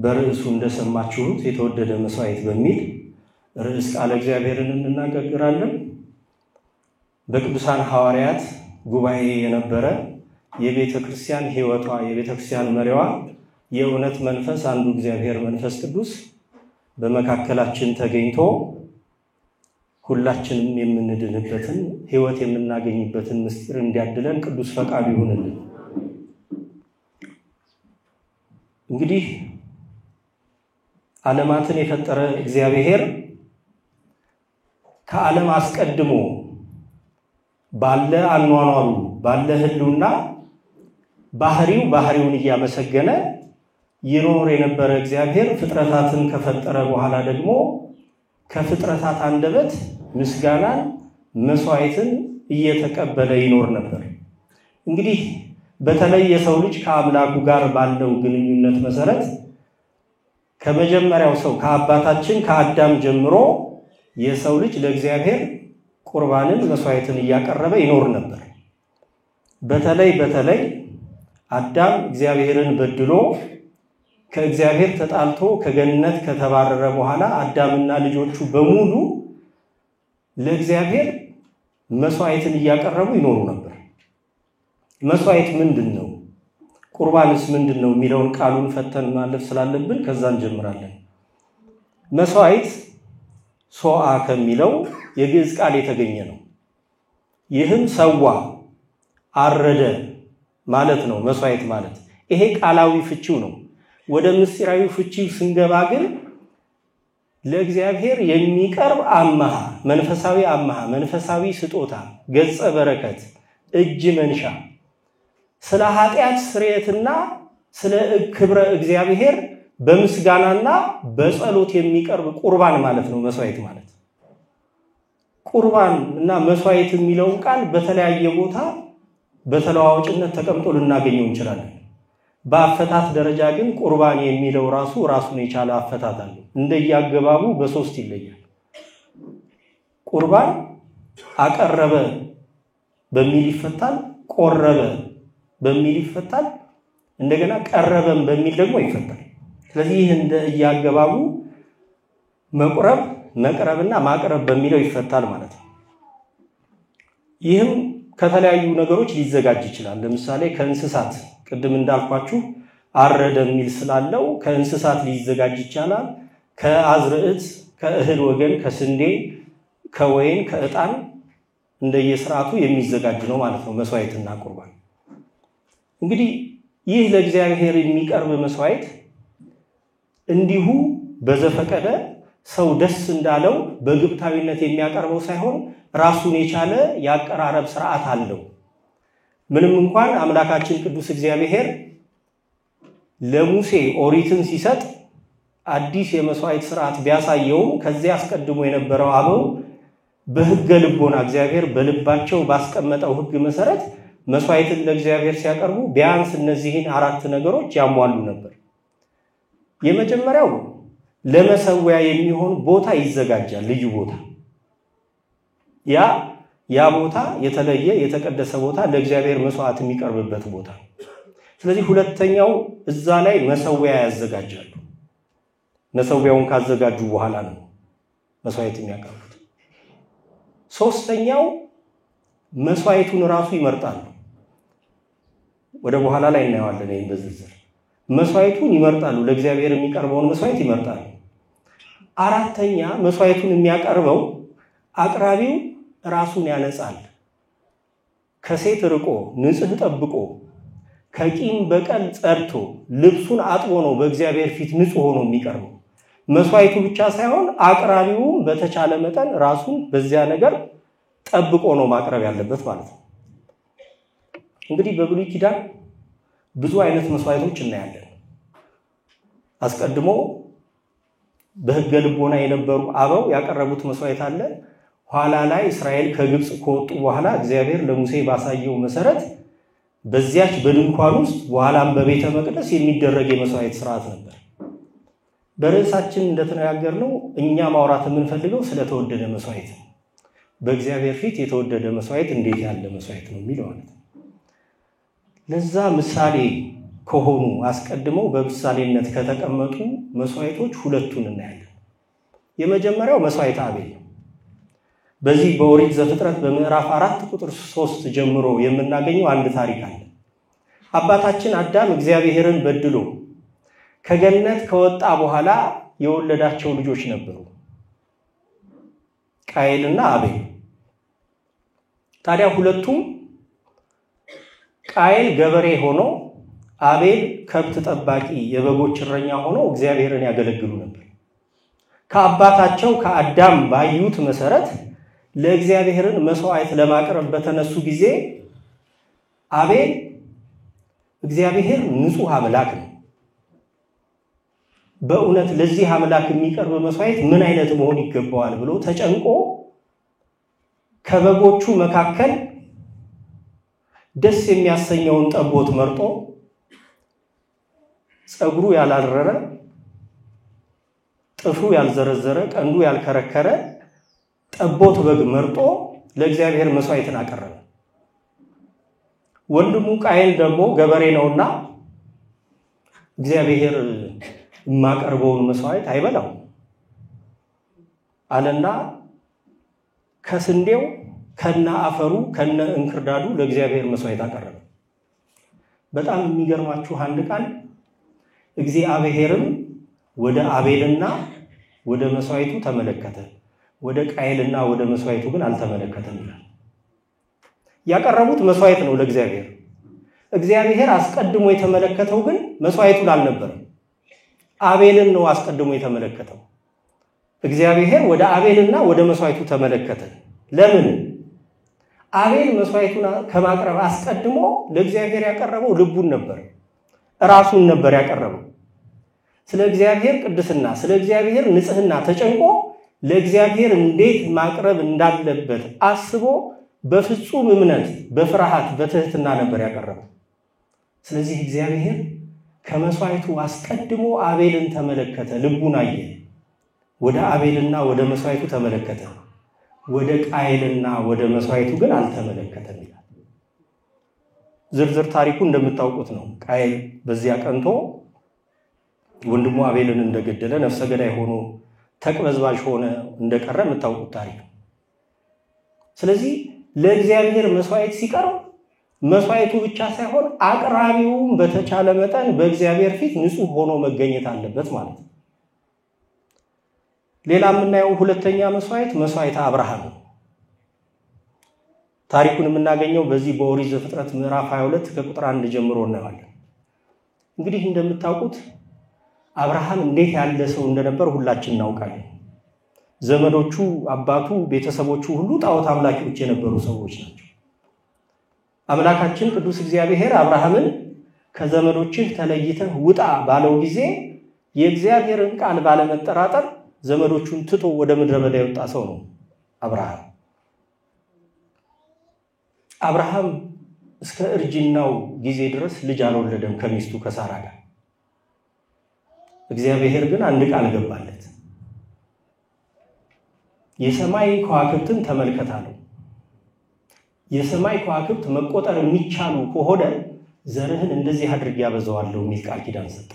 በርዕሱ እንደሰማችሁት የተወደደ መስዋዕት በሚል ርዕስ ቃል እግዚአብሔርን እንናገራለን። በቅዱሳን ሐዋርያት ጉባኤ የነበረ የቤተ ክርስቲያን ሕይወቷ የቤተ ክርስቲያን መሪዋ የእውነት መንፈስ አንዱ እግዚአብሔር መንፈስ ቅዱስ በመካከላችን ተገኝቶ ሁላችንም የምንድንበትን ሕይወት የምናገኝበትን ምስጢር እንዲያድለን ቅዱስ ፈቃዱ ይሁንልን። እንግዲህ ዓለማትን የፈጠረ እግዚአብሔር ከዓለም አስቀድሞ ባለ አኗኗሩ ባለ ህልውና ባህሪውን እያመሰገነ ይኖር የነበረ እግዚአብሔር ፍጥረታትን ከፈጠረ በኋላ ደግሞ ከፍጥረታት አንደበት ምስጋናን መስዋዕትን እየተቀበለ ይኖር ነበር። እንግዲህ በተለይ የሰው ልጅ ከአምላኩ ጋር ባለው ግንኙነት መሰረት ከመጀመሪያው ሰው ከአባታችን ከአዳም ጀምሮ የሰው ልጅ ለእግዚአብሔር ቁርባንን መስዋዕትን እያቀረበ ይኖር ነበር። በተለይ አዳም እግዚአብሔርን በድሎ ከእግዚአብሔር ተጣልቶ ከገነት ከተባረረ በኋላ አዳምና ልጆቹ በሙሉ ለእግዚአብሔር መስዋዕትን እያቀረቡ ይኖሩ ነበር። መስዋዕት ምንድነው? ቁርባንስ ምንድነው? የሚለውን ቃሉን ፈተን ማለፍ ስላለብን ከዛ እንጀምራለን። መስዋዕት ሶአ ከሚለው የግዕዝ ቃል የተገኘ ነው። ይህም ሰዋ አረደ ማለት ነው። መስዋዕት ማለት ይሄ ቃላዊ ፍቺው ነው። ወደ ምስጢራዊ ፍቺው ስንገባ ግን ለእግዚአብሔር የሚቀርብ አማሃ መንፈሳዊ ስጦታ ገጸ በረከት እጅ መንሻ ስለ ኃጢአት ስርየትና ስለ ክብረ እግዚአብሔር በምስጋናና በጸሎት የሚቀርብ ቁርባን ማለት ነው። መስዋዕት ማለት ቁርባን እና መስዋዕት የሚለው ቃል በተለያየ ቦታ በተለዋዋጭነት ተቀምጦ ልናገኘው እንችላለን። በአፈታት ደረጃ ግን ቁርባን የሚለው ራሱን የቻለ አፈታት አለው። እንደያገባቡ በሶስት ይለያል። ቁርባን አቀረበ በሚል ይፈታል፣ ቆረበ በሚል ይፈታል፣ እንደገና ቀረበም በሚል ደግሞ ይፈታል። ስለዚህ እንደያገባቡ መቁረብ መቅረብና ማቅረብ በሚለው ይፈታል ማለት ነው። ይህም ከተለያዩ ነገሮች ሊዘጋጅ ይችላል። ለምሳሌ ከእንስሳት ቅድም እንዳልኳችሁ አረደ የሚል ስላለው ከእንስሳት ሊዘጋጅ ይችላል። ከአዝርዕት ከእህል ወገን ከስንዴ ከወይን ከዕጣን እንደየስርዓቱ የሚዘጋጅ ነው ማለት ነው መስዋዕትና ቁርባን። እንግዲህ ይህ ለእግዚአብሔር የሚቀርብ መስዋዕት እንዲሁ በዘፈቀደ ሰው ደስ እንዳለው በግብታዊነት የሚያቀርበው ሳይሆን ራሱን የቻለ ያቀራረብ ስርዓት አለው። ምንም እንኳን አምላካችን ቅዱስ እግዚአብሔር ለሙሴ ኦሪትን ሲሰጥ አዲስ የመስዋዕት ስርዓት ቢያሳየው ከዚያ አስቀድሞ የነበረው አበው በሕገ ልቦና እግዚአብሔር በልባቸው ባስቀመጠው ሕግ መሰረት መስዋዕትን ለእግዚአብሔር ሲያቀርቡ ቢያንስ እነዚህን 4 ነገሮች ያሟሉ ነበር። የመጀመሪያው ለመሰዊያ የሚሆን ቦታ ይዘጋጃል። ልዩ ቦታ ያ ቦታ የተለየ የተቀደሰ ቦታ ለእግዚአብሔር መስዋዕት የሚቀርብበት ቦታ። ስለዚህ ሁለተኛው እዛ ላይ መሰዊያ ያዘጋጃሉ። መሰዊያውን ካዘጋጁ በኋላ ነው መስዋዕት የሚያቀርቡት። ሶስተኛው መስዋዕቱን ራሱ ይመርጣሉ። ወደ በኋላ ላይ እናየዋለን ይሄን በዝርዝር። መስዋዕቱን ይመርጣሉ፣ ለእግዚአብሔር የሚቀርበውን መስዋዕት ይመርጣሉ። አራተኛ መስዋዕቱን የሚያቀርበው አቅራቢው ራሱን ያነጻል። ከሴት ርቆ ንጽህ ጠብቆ ከቂም በቀል ጸድቶ ልብሱን አጥቦ ነው በእግዚአብሔር ፊት ንጹህ ሆኖ የሚቀርበው። መስዋዕቱ ብቻ ሳይሆን አቅራቢውም በተቻለ መጠን ራሱን በዚያ ነገር ጠብቆ ነው ማቅረብ ያለበት ማለት ነው። እንግዲህ በብሉይ ኪዳን ብዙ አይነት መስዋዕቶች እናያለን። አስቀድሞ በሕገ ልቦና የነበሩ አበው ያቀረቡት መስዋዕት አለ። ኋላ ላይ እስራኤል ከግብጽ ከወጡ በኋላ እግዚአብሔር ለሙሴ ባሳየው መሰረት በዚያች በድንኳን ውስጥ በኋላም በቤተ መቅደስ የሚደረግ የመስዋዕት ስርዓት ነበር። በርዕሳችን እንደተነጋገርነው እኛ ማውራት የምንፈልገው ስለተወደደ መስዋዕት ነው። በእግዚአብሔር ፊት የተወደደ መስዋዕት እንዴት ያለ መስዋዕት ነው የሚለው ማለት ነው። ለዛ ምሳሌ ከሆኑ አስቀድመው በምሳሌነት ከተቀመጡ መስዋዕቶች ሁለቱን እናያለን። የመጀመሪያው መስዋዕት አቤል ነው። በዚህ በኦሪት ዘፍጥረት በምዕራፍ 4 ቁጥር 3 ጀምሮ የምናገኘው አንድ ታሪክ አለ። አባታችን አዳም እግዚአብሔርን በድሎ ከገነት ከወጣ በኋላ የወለዳቸው ልጆች ነበሩ፣ ቃየልና አቤል። ታዲያ ሁለቱም ቃየል ገበሬ ሆኖ አቤል ከብት ጠባቂ የበጎች እረኛ ሆኖ እግዚአብሔርን ያገለግሉ ነበር። ከአባታቸው ከአዳም ባዩት መሰረት ለእግዚአብሔርን መስዋዕት ለማቅረብ በተነሱ ጊዜ አቤል እግዚአብሔር ንጹህ አምላክ ነው፣ በእውነት ለዚህ አምላክ የሚቀርብ መስዋዕት ምን አይነት መሆን ይገባዋል ብሎ ተጨንቆ ከበጎቹ መካከል ደስ የሚያሰኘውን ጠቦት መርጦ ጸጉሩ ያላረረ ጥፍሩ ያልዘረዘረ ቀንዱ ያልከረከረ ጠቦት በግ መርጦ ለእግዚአብሔር መስዋዕትን አቀረበ። ወንድሙ ቃየል ደግሞ ገበሬ ነውና እግዚአብሔር የማቀርበውን መስዋዕት አይበላው አለና ከስንዴው ከነ አፈሩ ከነ እንክርዳዱ ለእግዚአብሔር መስዋዕት አቀረበ። በጣም የሚገርማችሁ አንድ ቃል እግዚአብሔርም ወደ አቤልና ወደ መስዋዕቱ ተመለከተ፣ ወደ ቃየልና ወደ መስዋዕቱ ግን አልተመለከተም ይላል። ያቀረቡት መስዋዕት ነው ለእግዚአብሔር። እግዚአብሔር አስቀድሞ የተመለከተው ግን መስዋዕቱን አልነበረም፣ አቤልን ነው አስቀድሞ የተመለከተው። እግዚአብሔር ወደ አቤልና ወደ መስዋዕቱ ተመለከተ። ለምን? አቤል መስዋዕቱን ከማቅረብ አስቀድሞ ለእግዚአብሔር ያቀረበው ልቡን ነበር፣ ራሱን ነበር ያቀረበው። ስለ እግዚአብሔር ቅድስና፣ ስለ እግዚአብሔር ንጽህና ተጨንቆ ለእግዚአብሔር እንዴት ማቅረብ እንዳለበት አስቦ በፍጹም እምነት በፍርሃት በትህትና ነበር ያቀረበው። ስለዚህ እግዚአብሔር ከመስዋዕቱ አስቀድሞ አቤልን ተመለከተ፣ ልቡን አየ። ወደ አቤልና ወደ መስዋዕቱ ተመለከተ፣ ወደ ቃየልና ወደ መስዋዕቱ ግን አልተመለከተም ይላል። ዝርዝር ታሪኩ እንደምታውቁት ነው። ቃየል በዚያ ቀንቶ ወንድሙ አቤልን እንደገደለ ነፍሰ ገዳይ ሆኖ ተቅበዝባዥ ሆነ እንደቀረ የምታውቁት ታሪክ። ስለዚህ ለእግዚአብሔር መስዋዕት ሲቀርብ መስዋዕቱ ብቻ ሳይሆን አቅራቢውም በተቻለ መጠን በእግዚአብሔር ፊት ንጹህ ሆኖ መገኘት አለበት ማለት ነው። ሌላ የምናየው ሁለተኛ መስዋዕት አብርሃም ነው። ታሪኩን የምናገኘው በዚህ በኦሪት ዘፍጥረት ምዕራፍ 22 ከቁጥር 1 ጀምሮ እናያለን። እንግዲህ እንደምታውቁት አብርሃም እንዴት ያለ ሰው እንደነበር ሁላችን እናውቃለን። ዘመዶቹ፣ አባቱ፣ ቤተሰቦቹ ሁሉ ጣዖት አምላኪዎች የነበሩ ሰዎች ናቸው። አምላካችን ቅዱስ እግዚአብሔር አብርሃምን ከዘመዶችህ ተለይተህ ውጣ ባለው ጊዜ የእግዚአብሔርን ቃል ባለመጠራጠር ዘመዶቹን ትቶ ወደ ምድረ በዳ የወጣ ሰው ነው አብርሃም እስከ እርጅናው ጊዜ ድረስ ልጅ አልወለደም ከሚስቱ ከሳራ ጋር። እግዚአብሔር ግን አንድ ቃል ገባለት። የሰማይ ከዋክብትን ተመልከታለሁ፣ የሰማይ ከዋክብት መቆጠር የሚቻሉ ከሆነ ዘርህን እንደዚህ አድርጌ ያበዛዋለሁ የሚል ቃል ኪዳን ሰጠ።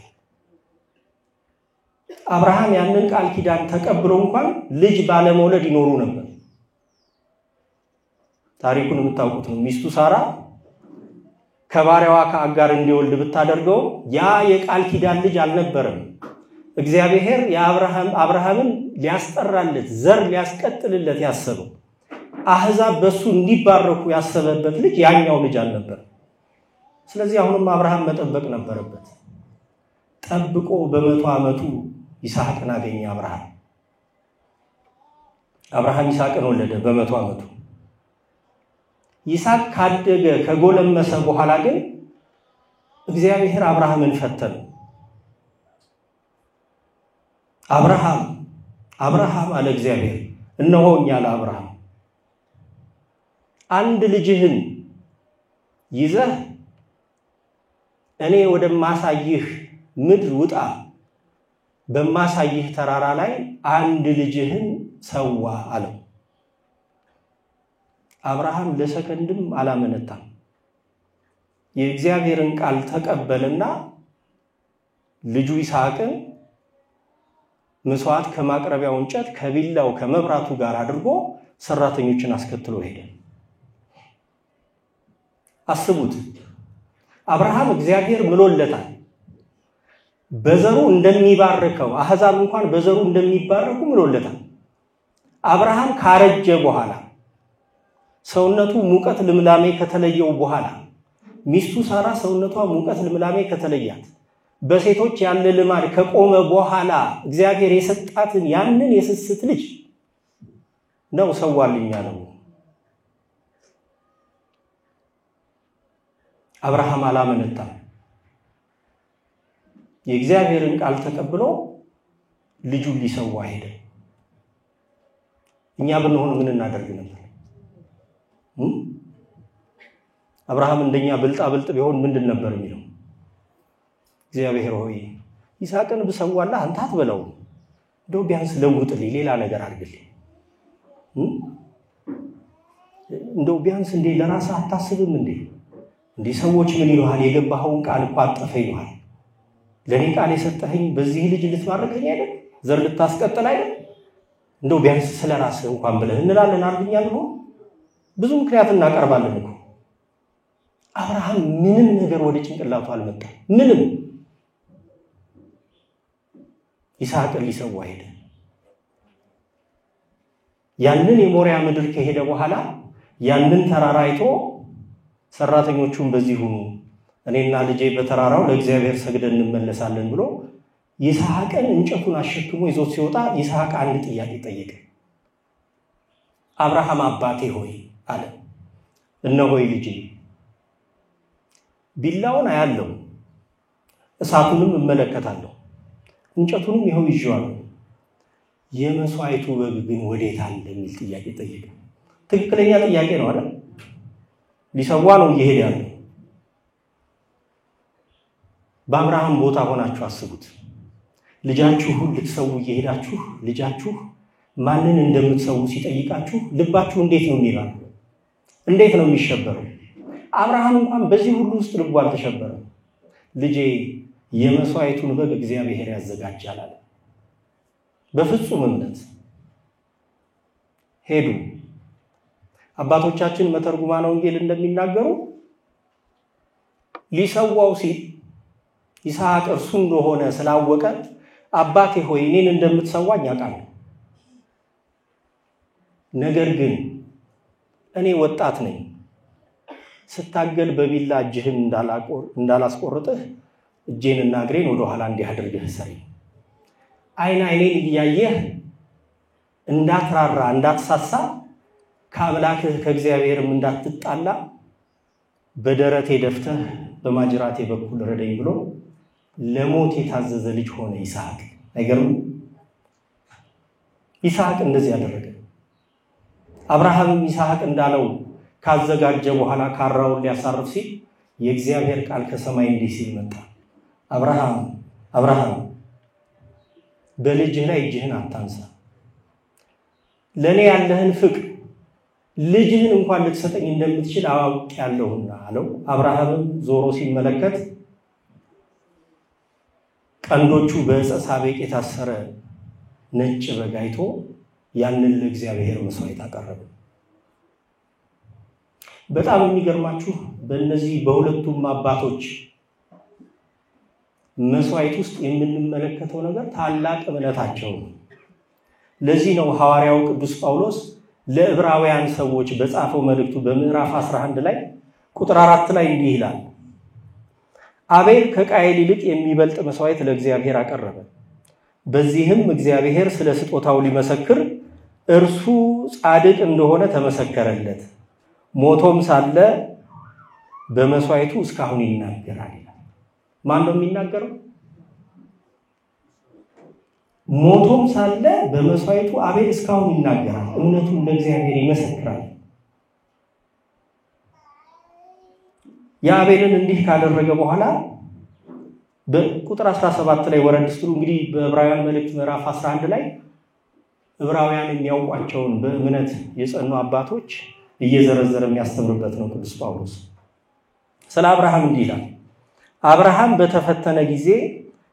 አብርሃም ያንን ቃል ኪዳን ተቀብሎ እንኳን ልጅ ባለመውለድ ይኖሩ ነበር። ታሪኩን የምታውቁት ነው። ሚስቱ ሳራ ከባሪያዋ ከአጋር እንዲወልድ ብታደርገው ያ የቃል ኪዳን ልጅ አልነበረም። እግዚአብሔር አብርሃምን ሊያስጠራለት ዘር ሊያስቀጥልለት ያሰበው አህዛብ በሱ እንዲባረኩ ያሰበበት ልጅ ያኛው ልጅ አልነበረም። ስለዚህ አሁንም አብርሃም መጠበቅ ነበረበት። ጠብቆ በ100 ዓመቱ ይስሐቅን አገኘ። አብርሃም ይስሐቅን ወለደ በ100 ዓመቱ። ይስሐቅ ካደገ ከጎለመሰ በኋላ ግን እግዚአብሔር አብርሃምን ፈተነ። አብርሃም አለ እግዚአብሔር። እነሆኝ አለ አብርሃም፣ አንድ ልጅህን ይዘህ እኔ ወደማሳይህ ምድር ውጣ፣ በማሳይህ ተራራ ላይ አንድ ልጅህን ሰዋ አለው። አብርሃም ለሰከንድም አላመነታም። የእግዚአብሔርን ቃል ተቀበለና ልጁ ይስሐቅን መስዋዕት ከማቅረቢያው እንጨት ከቢላው ከመብራቱ ጋር አድርጎ ሰራተኞችን አስከትሎ ሄደ። አስቡት፣ አብርሃም እግዚአብሔር ምሎለታል በዘሩ እንደሚባርከው አህዛብ እንኳን በዘሩ እንደሚባረኩ ምሎለታል። አብርሃም ካረጀ በኋላ ሰውነቱ ሙቀት ልምላሜ ከተለየው በኋላ ሚስቱ ሳራ ሰውነቷ ሙቀት ልምላሜ ከተለያት በሴቶች ያለ ልማድ ከቆመ በኋላ እግዚአብሔር የሰጣትን ያንን የስስት ልጅ ነው ሰዋልኝ ያለው። አብርሃም አላመነታም። የእግዚአብሔርን ቃል ተቀብሎ ልጁን ሊሰዋ ሄደ። እኛ ብንሆን ምን እናደርግ ነበር? አብርሃም እንደኛ ብልጣ ቢሆን ምንድን ነበር የሚለው? እግዚአብሔር ሆይ ይስሐቅን ብሰዋልህ አንተ አትበለው፣ እንደው ቢያንስ ለውጥልኝ፣ ሌላ ነገር አድርግልኝ፣ እንደው ቢያንስ እንዴ ለራስህ አታስብም እንዴ? እንዴ ሰዎች ምን ይሉሃል? የገባኸውን ቃል እኮ አጠፈ ይሉሃል። ለኔ ቃል የሰጠኸኝ በዚህ ልጅ ልትባርከኝ አይደል? ዘር ልታስቀጥል አይደል? እንደው ቢያንስ ስለራስህ እንኳን ብለህ እንላለን አርግኛል ነው። ብዙ ምክንያት እናቀርባለን እኮ። አብርሃም ምንም ነገር ወደ ጭንቅላቱ አልመጣም። ምንም። ይስሐቅን ሊሰዋ ሄደ። ያንን የሞሪያ ምድር ከሄደ በኋላ ያንን ተራራ አይቶ ሰራተኞቹን በዚህ ሁኑ፣ እኔና ልጄ በተራራው ለእግዚአብሔር ሰግደን እንመለሳለን ብሎ ይስሐቅን እንጨቱን አሸክሞ ይዞት ሲወጣ ይስሐቅ አንድ ጥያቄ ጠየቀ። አብርሃም አባቴ ሆይ አለ። እነሆይ ልጄ፣ ቢላውን አያለው፣ እሳቱንም እመለከታለሁ፣ እንጨቱንም ይኸው ይዤዋለሁ፣ የመስዋዕቱ በግ ግን ወዴት አለ የሚል ጥያቄ ጠየቀ። ትክክለኛ ጥያቄ ነው አይደል? ሊሰዋ ነው እየሄደ ያለው። በአብርሃም ቦታ ሆናችሁ አስቡት። ልጃችሁን ልትሰው እየሄዳችሁ ልጃችሁ ማንን እንደምትሰው ሲጠይቃችሁ ልባችሁ እንዴት ነው የሚራው? እንዴት ነው የሚሸበረው? አብርሃም እንኳን በዚህ ሁሉ ውስጥ ልቡ አልተሸበረም። ልጄ የመስዋዕቱን በግ እግዚአብሔር ያዘጋጃል አለ። በፍጹም እምነት ሄዱ። አባቶቻችን መተርጉማነ ወንጌል እንደሚናገሩ ሊሰዋው ሲል ይስሐቅ እርሱ እንደሆነ ስላወቀ አባቴ ሆይ እኔን እንደምትሰዋኝ አውቃለሁ፣ ነገር ግን እኔ ወጣት ነኝ፣ ስታገል በቢላ እጅህን እንዳላስቆርጥህ እጄንና እግሬን ወደ ኋላ እንዲህ አድርገህ ሰረኝ። አይኔን እያየህ እንዳትራራ እንዳትሳሳ ከአምላክህ ከእግዚአብሔርም እንዳትጣላ በደረቴ ደፍተህ በማጅራቴ በኩል ረደኝ ብሎ ለሞት የታዘዘ ልጅ ሆነ ይስሐቅ። አይገርም? ይስሐቅ እንደዚህ ያደረገ። አብርሃም ይስሐቅ እንዳለው ካዘጋጀ በኋላ ካራውን ሊያሳርፍ ሲል የእግዚአብሔር ቃል ከሰማይ እንዲህ ሲል መጣ። አብርሃም በልጅህ ላይ እጅህን አታንሳ፣ ለኔ ያለህን ፍቅር ልጅህን እንኳን ልትሰጠኝ እንደምትችል አውቄያለሁና አለው። አብርሃምም ዞሮ ሲመለከት ቀንዶቹ በዕፀ ሳቤቅ የታሰረ ነጭ በግ አይቶ ያንን ለእግዚአብሔር መስዋዕት አቀረበ። በጣም የሚገርማችሁ በእነዚህ በሁለቱም አባቶች መስዋዕት ውስጥ የምንመለከተው ነገር ታላቅ እምነታቸው ነው። ለዚህ ነው ሐዋርያው ቅዱስ ጳውሎስ ለዕብራውያን ሰዎች በጻፈው መልእክቱ በምዕራፍ 11 ላይ ቁጥር 4 ላይ እንዲህ ይላል፣ አቤል ከቃየል ይልቅ የሚበልጥ መስዋዕት ለእግዚአብሔር አቀረበ፣ በዚህም እግዚአብሔር ስለ ስጦታው ሊመሰክር እርሱ ጻድቅ እንደሆነ ተመሰከረለት፣ ሞቶም ሳለ በመስዋዕቱ እስካሁን ይናገራል። ማን ነው የሚናገረው? ሞቶም ሳለ በመስዋዕቱ አቤል እስካሁን ይናገራል፣ እምነቱን ለእግዚአብሔር ይመሰክራል። የአቤልን እንዲህ ካደረገ በኋላ በቁጥር 17 ላይ ወረድ ስትሉ እንግዲህ በዕብራውያን መልእክት ምዕራፍ 11 ላይ ዕብራውያን የሚያውቋቸውን በእምነት የጸኑ አባቶች እየዘረዘረ የሚያስተምርበት ነው ቅዱስ ጳውሎስ። ስለ አብርሃም እንዲህ ይላል አብርሃም በተፈተነ ጊዜ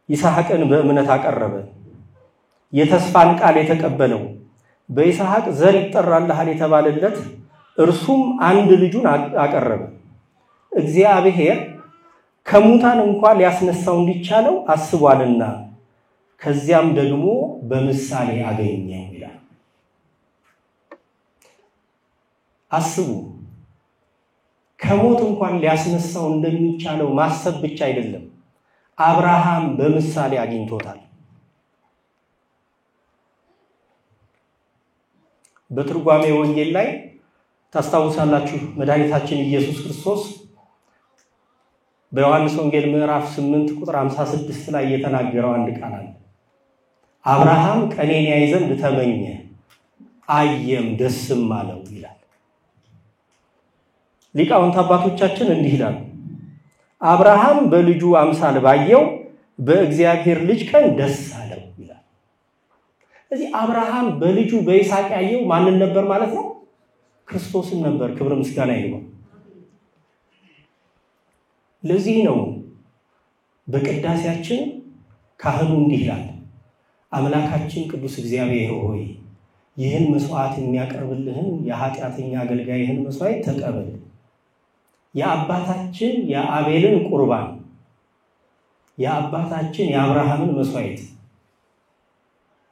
ይስሐቅን በእምነት አቀረበ የተስፋን ቃል የተቀበለው በይስሐቅ ዘር ይጠራልሃል የተባለለት እርሱም አንድ ልጁን አቀረበ እግዚአብሔር ከሙታን እንኳን ሊያስነሳው እንዲቻለው አስቧልና ከዚያም ደግሞ በምሳሌ አገኘው ይላል አስቡ ከሞት እንኳን ሊያስነሳው እንደሚቻለው ማሰብ ብቻ አይደለም አብርሃም በምሳሌ አግኝቶታል በትርጓሜ ወንጌል ላይ ታስታውሳላችሁ መድኃኒታችን ኢየሱስ ክርስቶስ በዮሐንስ ወንጌል ምዕራፍ 8 ቁጥር 56 ላይ የተናገረው አንድ ቃል አለ አብርሃም ቀኔን ያይ ዘንድ ተመኘ አየም ደስም አለው ይላል ሊቃውንት አባቶቻችን እንዲህ ይላሉ አብርሃም በልጁ አምሳል ባየው በእግዚአብሔር ልጅ ቀን ደስ አለው ይላል ስለዚህ አብርሃም በልጁ በይስሐቅ ያየው ማንን ነበር ማለት ነው ክርስቶስን ነበር ክብር ምስጋና ይሁን ለዚህ ነው በቅዳሴያችን ካህኑ እንዲህ ይላል አምላካችን ቅዱስ እግዚአብሔር ሆይ ይህን መስዋዕት የሚያቀርብልህን የኃጢአተኛ አገልጋይህን መስዋዕት ተቀበል የአባታችን የአቤልን ቁርባን የአባታችን የአብርሃምን መስዋዕት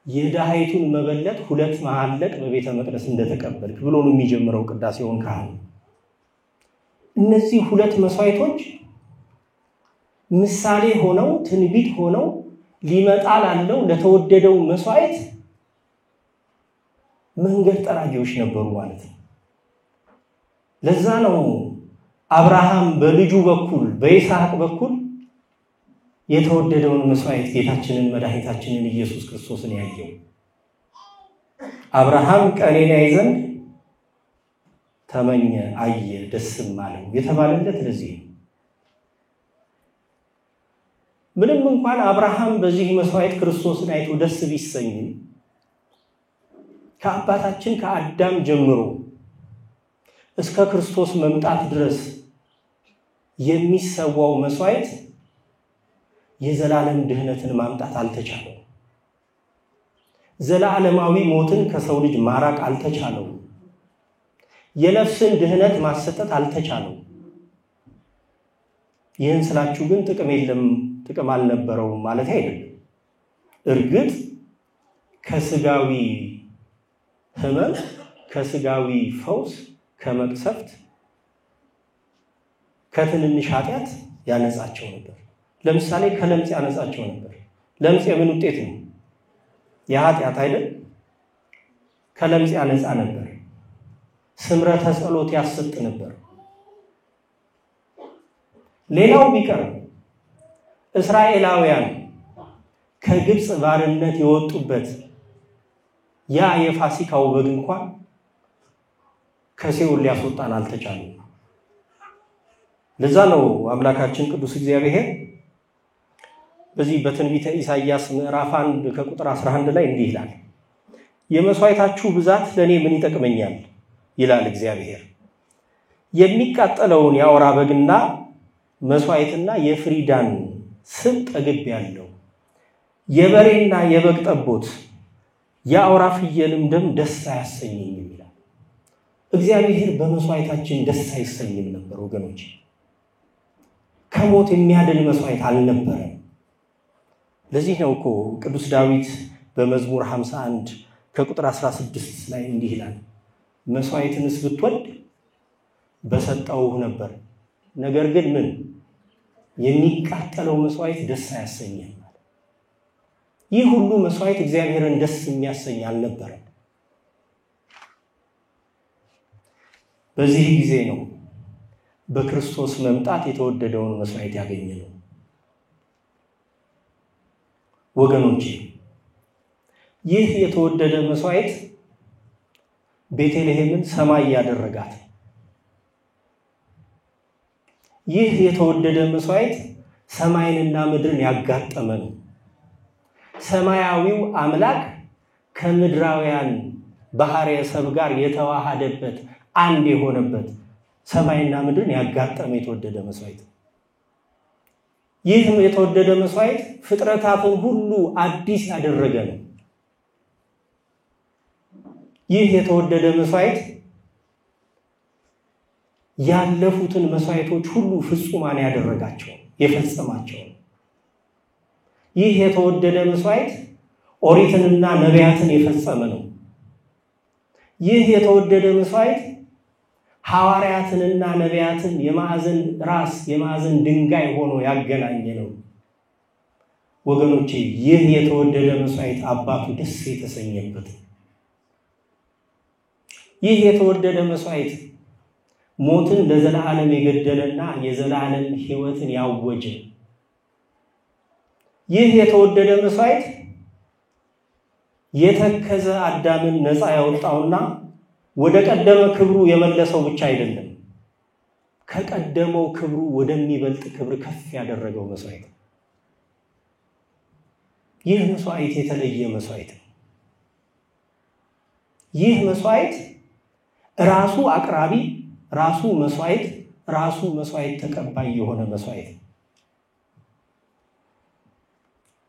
የዳሃይቱን መበለት ሁለት መሐለቅ በቤተ መቅደስ እንደተቀበልክ ብሎ ነው የሚጀምረው ቅዳሴውን ካህኑ እነዚህ ሁለት መስዋዕቶች ምሳሌ ሆነው ትንቢት ሆነው ሊመጣ ላለው ለተወደደው መስዋዕት መንገድ ጠራጊዎች ነበሩ ማለት ነው ለዛ ነው አብርሃም በልጁ በኩል በይስሐቅ በኩል የተወደደውን መስዋዕት ጌታችንን መድኃኒታችንን ኢየሱስ ክርስቶስን ያየው አብርሃም ቀኔን ያይ ዘንድ ተመኘ አየ ደስም አለው የተባለለት ለዚህ ምንም እንኳን አብርሃም በዚህ መስዋዕት ክርስቶስን አይቶ ደስ ቢሰኝ ከአባታችን ከአዳም ጀምሮ እስከ ክርስቶስ መምጣት ድረስ የሚሰዋው መስዋዕት የዘላለም ድህነትን ማምጣት አልተቻለው ዘላለማዊ ሞትን ከሰው ልጅ ማራቅ አልተቻለው የነፍስን ድህነት ማሰጠት አልተቻለው ይህን ስላችሁ ግን ጥቅም አልነበረው ማለት አይደለም እርግጥ ከስጋዊ ህመም ከስጋዊ ፈውስ ከመቅሰፍት ከትንንሽ ኃጢአት ያነጻቸው ነበር ለምሳሌ ከለምጽ ያነጻቸው ነበር ለምጽ የምን ውጤት ነው የኃጢአት አይደል ከለምጽ ያነጻ ነበር ስምረተ ጸሎት ያሰጥ ነበር ሌላው ቢቀር እስራኤላውያን ከግብጽ ባርነት የወጡበት ያ የፋሲካው በግ እንኳን ከሲኦል ሊያስወጣን አልተቻለም ለዛ ነው አምላካችን ቅዱስ እግዚአብሔር በዚህ በትንቢተ ኢሳይያስ ምዕራፍ 1 ከቁጥር 11 ላይ እንዲህ ይላል የመስዋዕታችሁ ብዛት ለኔ ምን ይጠቅመኛል ይላል እግዚአብሔር የሚቃጠለውን ያወራ በግና መስዋዕትና የፍሪዳን ስብ ጠግብ ያለው የበሬና የበግ ጠቦት ያወራ ፍየልም ደም ደስ አያሰኝም ይላል እግዚአብሔር በመስዋዕታችን ደስ አይሰኝም ነበር ወገኖች ከሞት የሚያድን መስዋዕት አልነበረም ለዚህ ነው እኮ ቅዱስ ዳዊት በመዝሙር 51 ከቁጥር 16 ላይ እንዲህ ይላል መስዋዕትንስ ብትወድ በሰጠው ነበር ነገር ግን ምን የሚቃጠለው መስዋዕት ደስ አያሰኝም ይህ ሁሉ መስዋዕት እግዚአብሔርን ደስ የሚያሰኝ አልነበረም በዚህ ጊዜ ነው በክርስቶስ መምጣት የተወደደውን መስዋዕት ያገኘነው ወገኖቼ ይህ የተወደደ መስዋዕት ቤተልሔምን ሰማይ ያደረጋት ይህ የተወደደ መስዋዕት ሰማይንና ምድርን ያጋጠመ ነው ሰማያዊው አምላክ ከምድራውያን ባህሪየ ሰብ ጋር የተዋሃደበት አንድ የሆነበት ሰማይና ምድርን ያጋጠመ የተወደደ መስዋዕት። ይህ የተወደደ መስዋዕት ፍጥረታትን ሁሉ አዲስ ያደረገ ነው። ይህ የተወደደ መስዋዕት ያለፉትን መስዋዕቶች ሁሉ ፍጹማን ያደረጋቸው የፈጸማቸው። ይህ የተወደደ መስዋዕት ኦሪትንና ነቢያትን የፈጸመ ነው። ይህ የተወደደ መስዋዕት ሐዋርያትንና ነቢያትን የማዕዘን ራስ የማዕዘን ድንጋይ ሆኖ ያገናኘ ነው። ወገኖቼ ይህ የተወደደ መስዋዕት አባቱ ደስ የተሰኘበት። ይህ የተወደደ መስዋዕት ሞትን ለዘላለም የገደለና የዘላለም ሕይወትን ያወጀ። ይህ የተወደደ መስዋዕት የተከዘ አዳምን ነፃ ያወጣውና ወደ ቀደመ ክብሩ የመለሰው ብቻ አይደለም፣ ከቀደመው ክብሩ ወደሚበልጥ ክብር ከፍ ያደረገው መስዋዕት። ይህ መስዋዕት የተለየ መስዋዕት ነው። ይህ መስዋዕት ራሱ አቅራቢ፣ ራሱ መስዋዕት ተቀባይ የሆነ መስዋዕት።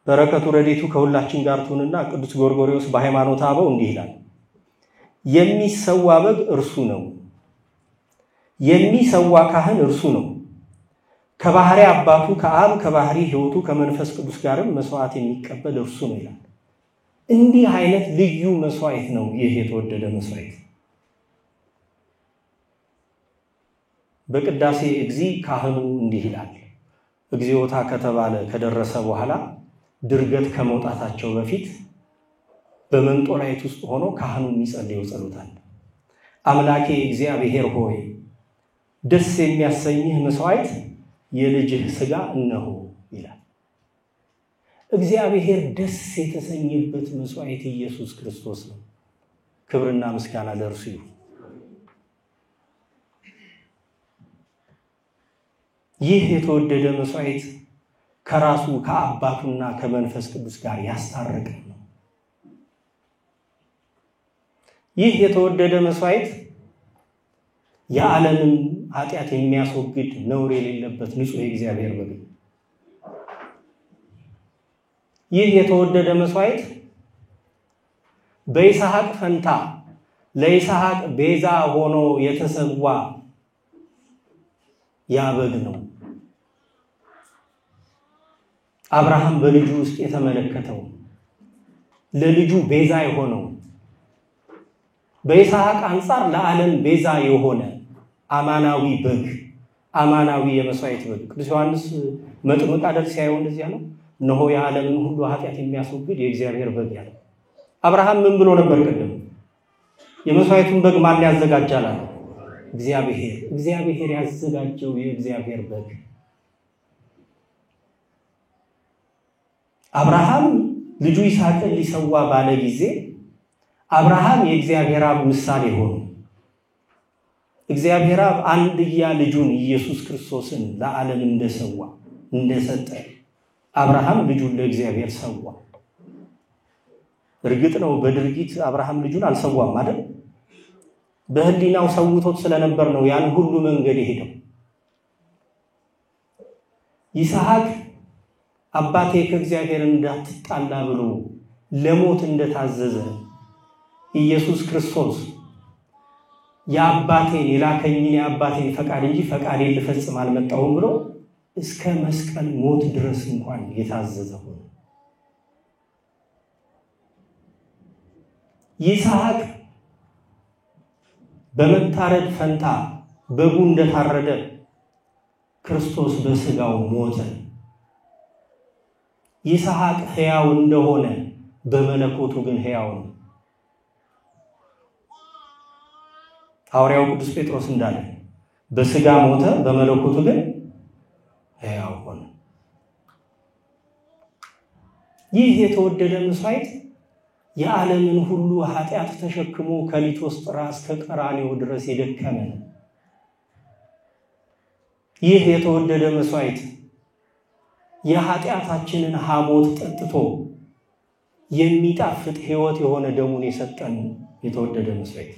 በረከቱ ረድኤቱ ከሁላችን ጋር ትሁንና ቅዱስ ጎርጎርዮስ በሃይማኖተ አበው እንዲህ ይላል፣ የሚሰዋ በግ እርሱ ነው፣ የሚሰዋ ካህን እርሱ ነው፣ ከባህሪ አባቱ ከአብ ከባህሪ ሕይወቱ ከመንፈስ ቅዱስ ጋርም መስዋዕት የሚቀበል እርሱ ነው ይላል። እንዲህ አይነት ልዩ መስዋዕት ነው ይህ የተወደደ መስዋዕት። በቅዳሴ እግዚ ካህኑ እንዲህ ይላል። እግዚኦታ ከተባለ ከደረሰ በኋላ ድርገት ከመውጣታቸው በፊት በመንጦላይት ውስጥ ሆኖ ካህኑ የሚጸልየው ጸሎት አለ። አምላኬ እግዚአብሔር ሆይ ደስ የሚያሰኝህ መስዋዕት የልጅህ ሥጋ እነሆ ይላል። እግዚአብሔር ደስ የተሰኘበት መስዋዕት ኢየሱስ ክርስቶስ ነው። ክብርና ምስጋና ለእርሱ ይሁን። ይህ የተወደደ መስዋዕት ከራሱ ከአባቱና ከመንፈስ ቅዱስ ጋር ያስታረቀ ነው። ይህ የተወደደ መስዋዕት የዓለምን ኃጢአት የሚያስወግድ ነውር የሌለበት ንጹሕ የእግዚአብሔር በግ። ይህ የተወደደ መስዋዕት በይስሐቅ ፈንታ ለይስሐቅ ቤዛ ሆኖ የተሰዋ ያበግ ነው። አብርሃም በልጁ ውስጥ የተመለከተው ለልጁ ቤዛ የሆነው በይስሐቅ አንፃር ለዓለም ቤዛ የሆነ አማናዊ በግ፣ አማናዊ የመስዋዕት በግ። ቅዱስ ዮሐንስ መጥምቅ አይደል ሲያየው እንደዚህ ያለው፣ እነሆ የዓለምን ሁሉ ኃጢአት የሚያስወግድ የእግዚአብሔር በግ ያለው። አብርሃም ምን ብሎ ነበር ቀደም? የመስዋዕቱን በግ ማን ያዘጋጃል? እግዚአብሔር ያዘጋጀው የእግዚአብሔር በግ። አብርሃም ልጁ ይስሐቅን ሊሰዋ ባለ ጊዜ አብርሃም የእግዚአብሔር አብ ምሳሌ ሆኖ እግዚአብሔር አብ አንድያ ልጁን ኢየሱስ ክርስቶስን ለዓለም እንደሰጠ አብርሃም ልጁን ለእግዚአብሔር ሰዋ። እርግጥ ነው በድርጊት አብርሃም ልጁን አልሰዋም አይደል? በህሊናው ሰውቶት ስለነበር ነው ያን ሁሉ መንገድ የሄደው። ይስሐቅ አባቴ ከእግዚአብሔር እንዳትጣላ ብሎ ለሞት እንደታዘዘ ኢየሱስ ክርስቶስ የላከኝን የአባቴን ፈቃድ እንጂ ፈቃዴን ልፈጽም አልመጣሁም ብሎ እስከ መስቀል ሞት ድረስ እንኳን የታዘዘ ሆነ። ይስሐቅ በመታረድ ፈንታ በጉ እንደታረደ ክርስቶስ በስጋው ሞተ። ይስሐቅ ሕያው እንደሆነ በመለኮቱ ግን ሕያው ነው። ሐዋርያው ቅዱስ ጴጥሮስ እንዳለ በስጋ ሞተ በመለኮቱ ግን ሕያው ሆነ። ይህ የተወደደ መስዋዕት የዓለምን ሁሉ ኃጢአት ተሸክሞ ከሊቶስጥራ እስከ ቀራንዮ ድረስ የደከመ ነው። ይህ የተወደደ መስዋዕት የኃጢአታችንን ሐሞት ጠጥቶ የሚጣፍጥ ሕይወት የሆነ ደሙን የሰጠን የተወደደ መስዋዕት።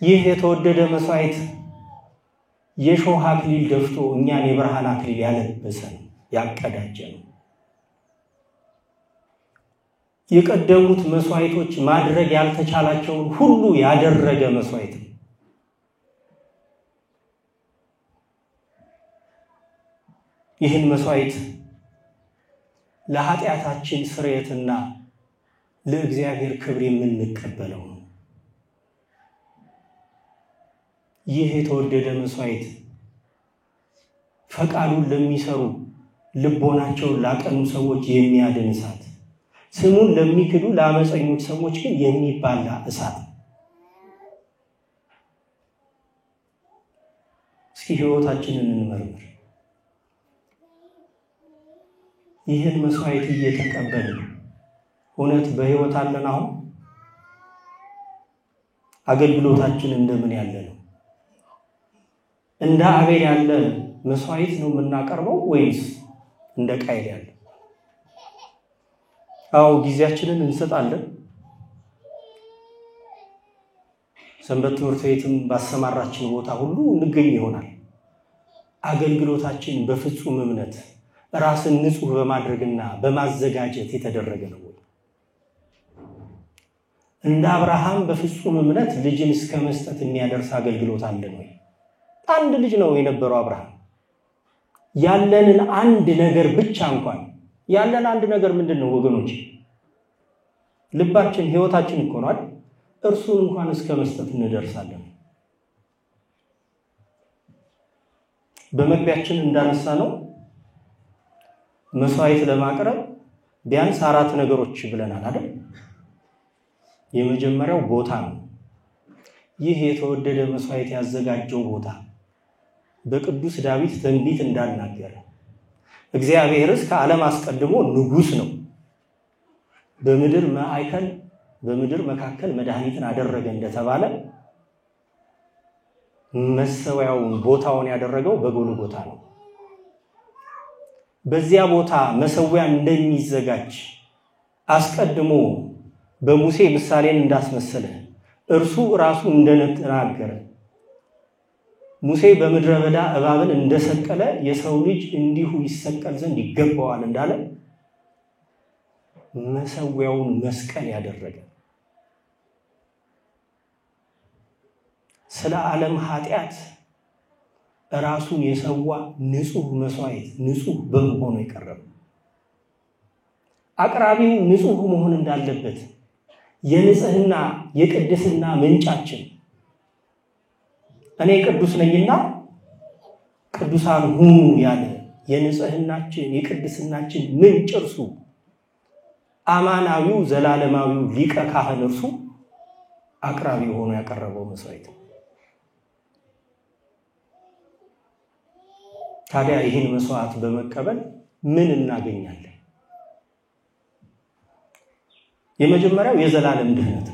ይህ የተወደደ መስዋዕት የሾህ አክሊል ደፍቶ እኛን የብርሃን አክሊል ያለበሰን ያቀዳጀን የቀደሙት መስዋዕቶች ማድረግ ያልተቻላቸውን ሁሉ ያደረገ መስዋዕት ይህን መስዋዕት ለኃጢአታችን ስርየትና ለእግዚአብሔር ክብር የምንቀበለው ነው። ይህ የተወደደ መስዋዕት ፈቃዱን ለሚሰሩ ልቦናቸውን ላቀኑ ሰዎች የሚያድን እሳት፣ ስሙን ለሚክዱ ለአመፀኞች ሰዎች ግን የሚባላ እሳት። እስኪ ሕይወታችንን እንመርምር። ይህን መስዋዕት እየተቀበልን እውነት በሕይወት አለን? አሁን አገልግሎታችን እንደምን ያለ ነው? እንደ አቤል ያለ መስዋዕት ነው የምናቀርበው ወይስ እንደ ቃየል ያለ? አው ጊዜያችንን እንሰጣለን። ሰንበት ትምህርት ቤትም ባሰማራችን ቦታ ሁሉ እንገኝ ይሆናል። አገልግሎታችን በፍጹም እምነት ራስን ንጹህ በማድረግና በማዘጋጀት የተደረገ ነው ወይ? እንደ አብርሃም በፍጹም እምነት ልጅን እስከ መስጠት የሚያደርስ አገልግሎት አለን ወይ? አንድ ልጅ ነው የነበረው አብርሃም። ያለንን አንድ ነገር ብቻ እንኳን ያለን አንድ ነገር ምንድነው ወገኖች? ልባችን ሕይወታችን እኮ ነው አይደል? እርሱን እንኳን እስከ መስጠት እንደርሳለን። በመግቢያችን እንዳነሳ ነው መስዋዕት ለማቅረብ ቢያንስ 4 ነገሮች ብለናል አይደል? የመጀመሪያው ቦታ ነው። ይህ የተወደደ መስዋዕት ያዘጋጀው ቦታ በቅዱስ ዳዊት ትንቢት እንዳናገረ እግዚአብሔርስ ከዓለም አስቀድሞ ንጉስ ነው፣ በምድር መካከል መድኃኒትን አደረገ እንደተባለ መሰዊያውን ቦታውን ያደረገው በጎልጎታ ነው። በዚያ ቦታ መሰዊያ እንደሚዘጋጅ አስቀድሞ በሙሴ ምሳሌን እንዳስመሰለ እርሱ ራሱ እንደተናገረ ሙሴ በምድረ በዳ እባብን እንደሰቀለ የሰው ልጅ እንዲሁ ይሰቀል ዘንድ ይገባዋል እንዳለ መሰዊያውን መስቀል ያደረገ ስለ ዓለም ኃጢአት ራሱን የሰዋ ንጹህ መስዋዕት ንጹህ በመሆኑ የቀረበ አቅራቢው ንጹህ መሆን እንዳለበት የንጽህና የቅድስና ምንጫችን እኔ ቅዱስ ነኝና ቅዱሳን ሁኑ ያለ የንጽህናችን የቅድስናችን ምንጭ እርሱ አማናዊው ዘላለማዊው ሊቀ ካህን እርሱ አቅራቢ ሆኖ ያቀረበው መስዋዕት። ታዲያ ይህን መስዋዕት በመቀበል ምን እናገኛለን? የመጀመሪያው የዘላለም ድህነት።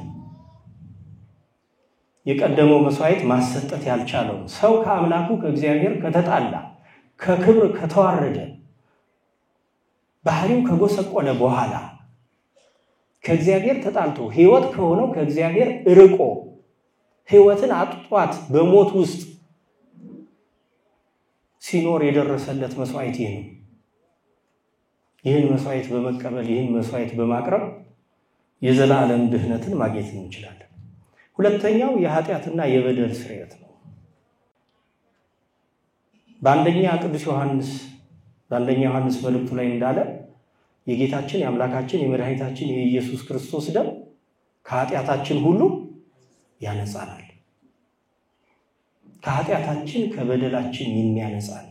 የቀደመው መስዋዕት ማሰጠት ያልቻለው ሰው ከአምላኩ ከእግዚአብሔር ከተጣላ ከክብር ከተዋረደ ባህሪው ከጎሰቆለ በኋላ ከእግዚአብሔር ተጣልቶ ሕይወት ከሆነው ከእግዚአብሔር ርቆ ሕይወትን አጥቷት በሞት ውስጥ ሲኖር የደረሰለት መስዋዕት ይሄ ነው። ይህን መስዋዕት በመቀበል ይህን መስዋዕት በማቅረብ የዘላለም ድህነትን ማግኘት እንችላለን። ሁለተኛው የኃጢአትና የበደል ስርየት ነው። በአንደኛ ዮሐንስ መልእክቱ ላይ እንዳለ የጌታችን የአምላካችን የመድኃኒታችን የኢየሱስ ክርስቶስ ደም ከኃጢአታችን ሁሉ ያነጻናል። ከኃጢአታችን ከበደላችን የሚያነጻን።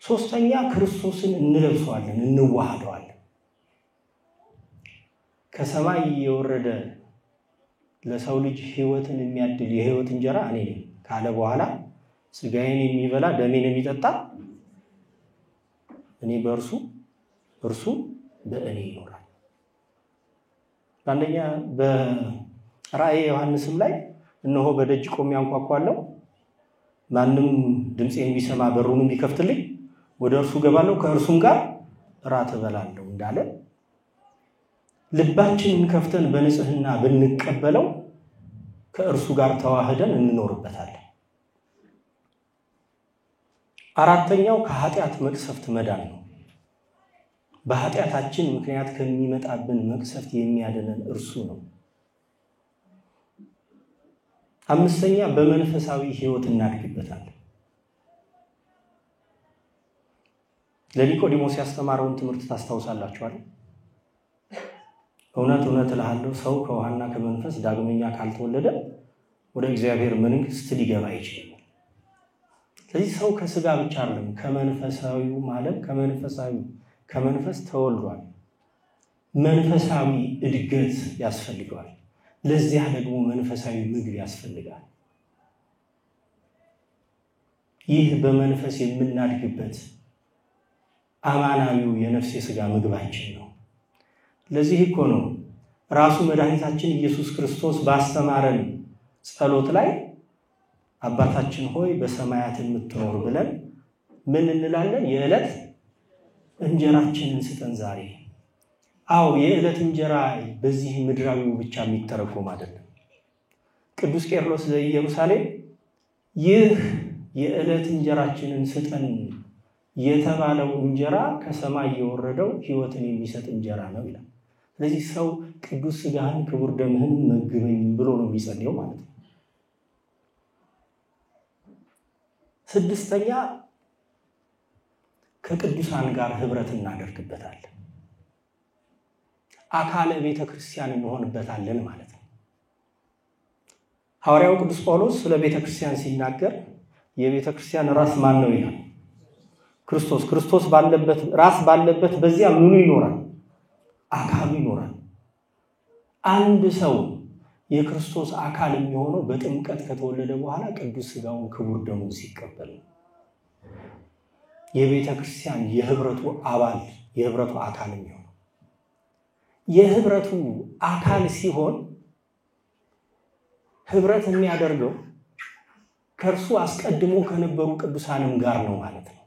ሶስተኛ ክርስቶስን እንለብሰዋለን እንዋሃደዋለን። ከሰማይ የወረደ ለሰው ልጅ ሕይወትን የሚያድል የሕይወት እንጀራ እኔ ነኝ ካለ በኋላ ስጋዬን የሚበላ ደሜን የሚጠጣ እኔ በእርሱ እርሱ በእኔ ይኖራል። አንደኛ በራእየ ዮሐንስም ላይ እነሆ በደጅ ቆሜ አንኳኳለሁ፣ ማንም ድምፄን ቢሰማ በሩንም ቢከፍትልኝ ወደ እርሱ ገባለሁ ከእርሱም ጋር እራት እበላለሁ እንዳለ ልባችንን ከፍተን በንጽህና ብንቀበለው ከእርሱ ጋር ተዋህደን እንኖርበታለን። አራተኛው ከኃጢአት መቅሰፍት መዳን ነው። በኃጢአታችን ምክንያት ከሚመጣብን መቅሰፍት የሚያድነን እርሱ ነው። አምስተኛ በመንፈሳዊ ሕይወት እናድግበታለን። ለኒቆዲሞስ ያስተማረውን ትምህርት ታስታውሳላችሁ አይደል? እውነት እውነት እልሃለሁ ሰው ከውሃና ከመንፈስ ዳግመኛ ካልተወለደ ወደ እግዚአብሔር መንግሥት ሊገባ አይችልም። ስለዚህ ሰው ከስጋ ብቻ አይደለም ከመንፈሳዊው ማለት ከመንፈስ ተወልዷል። መንፈሳዊ እድገት ያስፈልጋል። ለዚያ ደግሞ መንፈሳዊ ምግብ ያስፈልጋል። ይህ በመንፈስ የምናድግበት አማናዊው የነፍስ የሥጋ ምግባችን ነው። ለዚህ እኮ ነው ራሱ መድኃኒታችን ኢየሱስ ክርስቶስ ባስተማረን ጸሎት ላይ አባታችን ሆይ በሰማያት የምትኖር ብለን ምን እንላለን? የዕለት እንጀራችንን ስጠን ዛሬ። አዎ የዕለት እንጀራ በዚህ ምድራዊው ብቻ የሚተረጎም አይደለም። ቅዱስ ቄርሎስ ዘኢየሩሳሌም ይህ የዕለት እንጀራችንን ስጠን የተባለው እንጀራ ከሰማይ የወረደው ሕይወትን የሚሰጥ እንጀራ ነው ይላል። ስለዚህ ሰው ቅዱስ ሥጋህን ክቡር ደምህን መግበኝ ብሎ ነው የሚጸልየው ማለት ነው። ስድስተኛ ከቅዱሳን ጋር ህብረት እናደርግበታለን። አካለ ቤተ ክርስቲያን እንሆንበታለን ማለት ነው። ሐዋርያው ቅዱስ ጳውሎስ ስለ ቤተ ክርስቲያን ሲናገር የቤተ ክርስቲያን ራስ ማን ነው ይላል? ክርስቶስ ባለበት ራስ ባለበት በዚያ ምኑ ይኖራል? አካሉ ይኖራል። አንድ ሰው የክርስቶስ አካል የሚሆነው በጥምቀት ከተወለደ በኋላ ቅዱስ ሥጋውን ክቡር ደሙን ሲቀበል ነው። የቤተ ክርስቲያን የህብረቱ አባል የህብረቱ አካል የሚሆነው የህብረቱ አካል ሲሆን ህብረት የሚያደርገው ከእርሱ አስቀድሞ ከነበሩ ቅዱሳንም ጋር ነው ማለት ነው።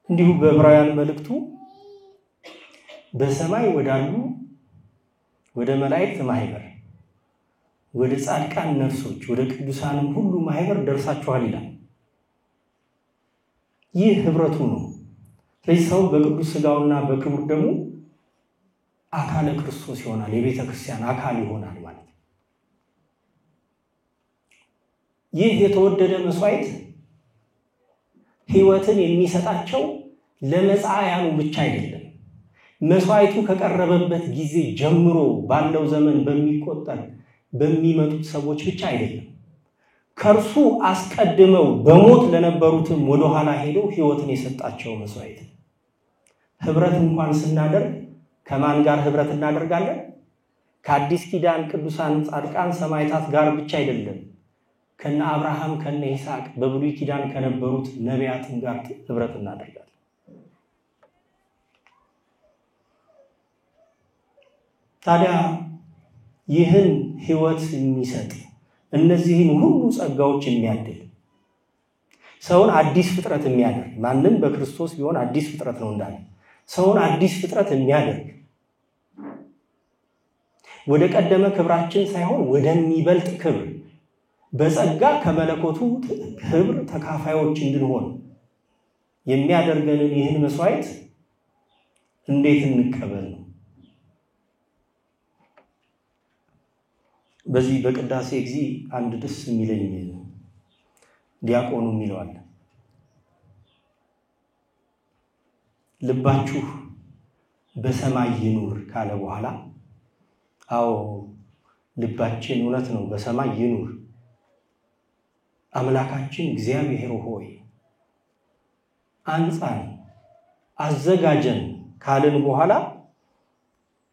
እንዲሁ በዕብራውያን መልእክቱ በሰማይ ወዳሉ ወደ መላእክት ማህበር ወደ ጻድቃን ነፍሶች ወደ ቅዱሳንም ሁሉ ማህበር ደርሳችኋል ይላል። ይህ ህብረቱ ነው። ስለዚህ ሰው በቅዱስ ሥጋውና በክቡር ደሙ አካለ ክርስቶስ ይሆናል፣ የቤተ ክርስቲያን አካል ይሆናል ማለት ነው። ይህ የተወደደ መስዋዕት ሕይወትን የሚሰጣቸው ለመጻያኑ ብቻ አይደለም። መስዋዕቱ ከቀረበበት ጊዜ ጀምሮ ባለው ዘመን በሚቆጠር በሚመጡት ሰዎች ብቻ አይደለም። ከርሱ አስቀድመው በሞት ለነበሩትም ወደ ኋላ ሄደው ሕይወትን የሰጣቸው መስዋዕት። ህብረት እንኳን ስናደርግ ከማን ጋር ህብረት እናደርጋለን? ከአዲስ ኪዳን ቅዱሳን ጻድቃን ሰማዕታት ጋር ብቻ አይደለም። ከነ አብርሃም ከነ ይስሐቅ በብሉይ ኪዳን ከነበሩት ነቢያትም ጋር ህብረት እናደርጋለን። ታዲያ ይህን ሕይወት የሚሰጥ እነዚህን ሁሉ ጸጋዎች የሚያድል ሰውን አዲስ ፍጥረት የሚያደርግ ማንም በክርስቶስ ቢሆን አዲስ ፍጥረት ነው እንዳለ ሰውን አዲስ ፍጥረት የሚያደርግ ወደ ቀደመ ክብራችን ሳይሆን ወደሚበልጥ ክብር በጸጋ ከመለኮቱ ክብር ተካፋዮች እንድንሆን የሚያደርገንን ይህን መስዋዕት እንዴት እንቀበል ነው? በዚህ በቅዳሴ ጊዜ አንድ ደስ የሚለኝ ዲያቆኑ የሚለዋል ልባችሁ በሰማይ ይኑር ካለ በኋላ አዎ ልባችን እውነት ነው በሰማይ ይኑር አምላካችን እግዚአብሔር ሆይ አንጻን አዘጋጀን ካልን በኋላ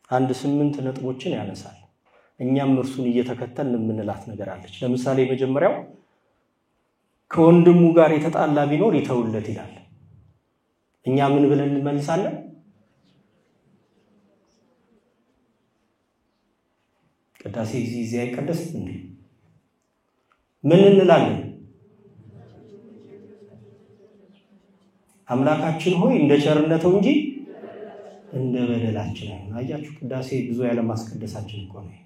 አንድ 8 ነጥቦችን ያነሳል። እኛም እርሱን እየተከተልን የምንላት ነገር አለች። ለምሳሌ መጀመሪያው ከወንድሙ ጋር የተጣላ ቢኖር ይተውለት ይላል። እኛ ምን ብለን እንመልሳለን? ቅዳሴ ጊዜ አይቀደስም እንዴ? ምን እንላለን? አምላካችን ሆይ እንደ ቸርነቱ እንጂ እንደ በደላችን አይሁን። አያችሁ ቅዳሴ ብዙ ያለ ማስቀደሳችን እኮ ነው።